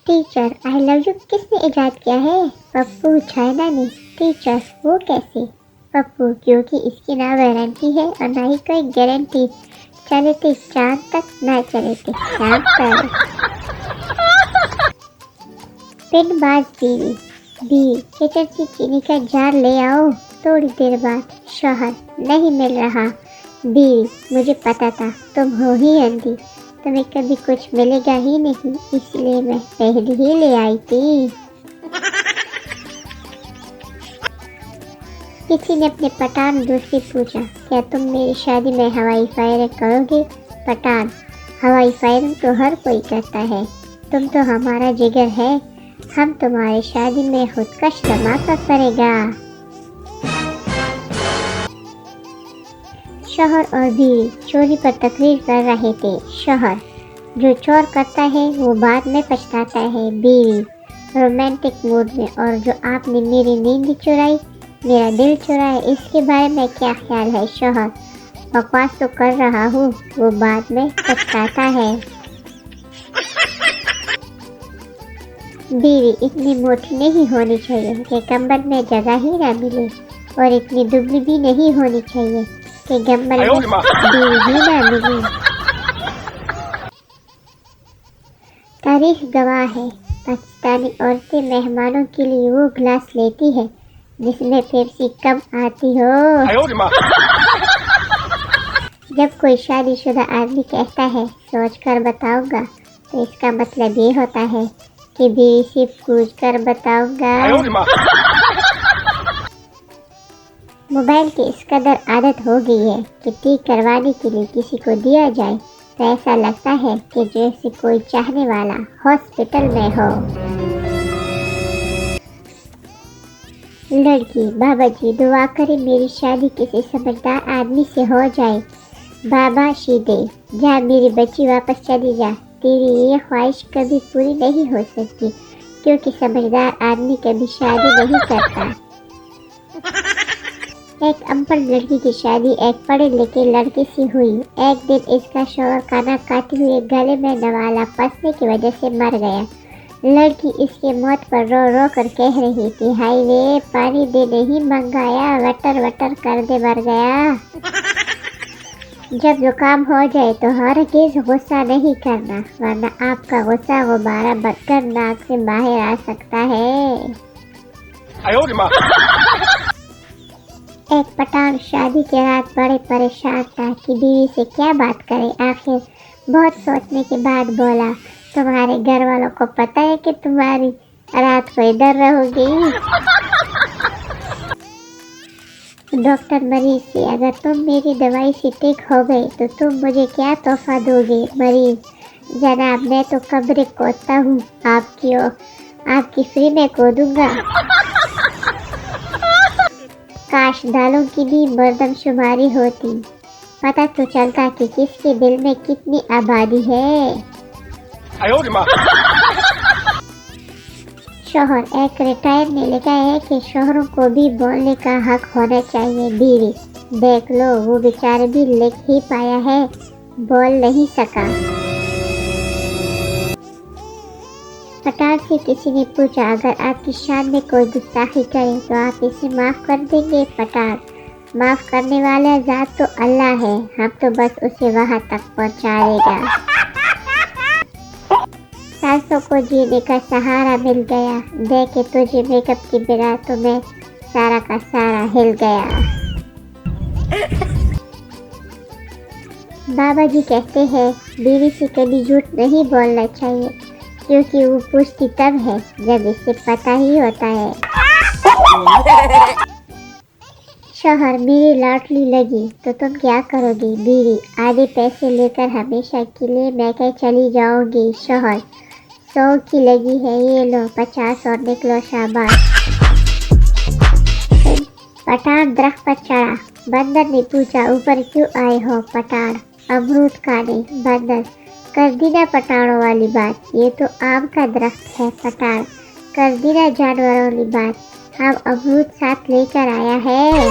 Teacher I love you किसने इजाद किया है? पप्पू चाइना ने। टीचर वो कैसे? पप्पू क्योंकि इसकी ना वारंटी है और ना ही कोई गारंटी। चले थे चांद तक ना चले थे चांद पर। पिन बाज बीवी। बीवी किचन से चीनी का जार ले आओ। थोड़ी देर बाद शौहर नहीं मिल रहा। बीवी मुझे पता था तुम हो ही अंधी, तुम्हें कभी कुछ मिलेगा ही नहीं, इसलिए मैं पहले ही ले आई थी। किसी ने अपने पठान दोस्त से पूछा, क्या तुम मेरी शादी में हवाई फायरिंग करोगे? पठान हवाई फायरिंग तो हर कोई करता है, तुम तो हमारा जिगर है, हम तुम्हारी शादी में खुदकश धमाका करेगा। शौहर और बीवी चोरी पर तकरीर कर रहे थे। शौहर जो चोर करता है वो बाद में पछताता है। बीवी रोमांटिक मूड में, और जो आपने मेरी नींद चुराई, मेरा दिल चुराया, इसके बारे में क्या ख्याल है? शौहर बकवास तो कर रहा हूँ, वो बाद में पछताता है। बीवी इतनी मोटी नहीं होनी चाहिए कि कंबल में जगह ही ना मिले, और इतनी दुबली भी नहीं होनी चाहिए कि कंबल में बीवी ही ना मिले। तारीख गवाह है, पाकिस्तानी औरतें मेहमानों के लिए वो गिलास लेती है जिसमें पेप्सी कम आती हो। जब कोई शादीशुदा आदमी कहता है सोच कर बताऊंगा, तो इसका मतलब ये होता है कि बीवी से पूछ कर बताऊंगा। मोबाइल की इस कदर आदत हो गई है कि ठीक करवाने के लिए किसी को दिया जाए तो ऐसा लगता है कि जैसे कोई चाहने वाला हॉस्पिटल में हो। लड़की, बाबा जी दुआ करें मेरी शादी किसी समझदार आदमी से हो जाए। बाबा शीदे, जा मेरी बच्ची वापस चली जा, तेरी ये ख्वाहिश कभी पूरी नहीं हो सकती, क्योंकि समझदार आदमी कभी शादी नहीं करता। एक अनपढ़ लड़की की शादी एक पढ़े लिखे लड़के से हुई। एक दिन इसका शौहर खाना खाते हुए गले में नवाला फंसने की वजह से मर गया। लड़की इसके मौत पर रो रो कर कह रही थी, हाय रे पानी दे नहीं मंगाया, वटर वटर कर दे मर गया। जब जुकाम हो जाए तो हरगिज़ गुस्सा नहीं करना, वरना आपका गुस्सा गुब्बारा बनकर नाक से बाहर आ सकता है। एक पठान शादी के रात बड़े परेशान था कि बीवी से क्या बात करे। आखिर बहुत सोचने के बाद बोला, तुम्हारे घर वालों को पता है कि तुम्हारी रात को इधर रहोगी? डॉक्टर मरीज से, अगर तुम मेरी दवाई से ठीक हो गए तो तुम मुझे क्या तोहफा दोगे? मरीज, जनाब मैं तो कब्र खोदता हूँ, आपकी फ्री में खोदूंगा। काश दालों की भी मर्दमशुमारी होती, पता तो चलता कि किसके दिल में कितनी आबादी है। शौहर, एक रिटायर ने लिखा है कि शौहरों को भी बोलने का हक होना चाहिए। बीवी, देख लो वो बेचारा भी लिख ही पाया है, बोल नहीं सका। पठान से किसी ने पूछा, अगर आपकी शान में कोई गुस्ताखी करे तो आप इसे माफ कर देंगे? पठान, माफ करने वाला ज़ात तो अल्लाह है, हम तो बस उसे वहाँ तक पहुँचा देगा। सांसों को जीने का सहारा मिल गया, देखे तुझे मेकअप की बिना तो मैं सारा का सारा हिल गया। बाबा जी कहते हैं बीवी से कभी झूठ नहीं बोलना चाहिए, क्योंकि वो पूछती तब है जब इसे पता ही होता है। शौहर, मेरी लॉटरी लगी तो तुम क्या करोगी? बीवी, आधे पैसे लेकर हमेशा के लिए मैं कहीं चली जाऊंगी। शौहर, 100 की लगी है, ये लो 50 और निकलो शाबाश। पठान दरख्त पर चढ़ा। बंदर ने पूछा, ऊपर क्यों आए हो? पठान, अमरूद खाने। बंदर, कर दी ना पठानों वाली बात, ये तो आम का दरख्त है। पठान, कर दी ना जानवरों वाली बात, हम अमरूद साथ लेकर आया है।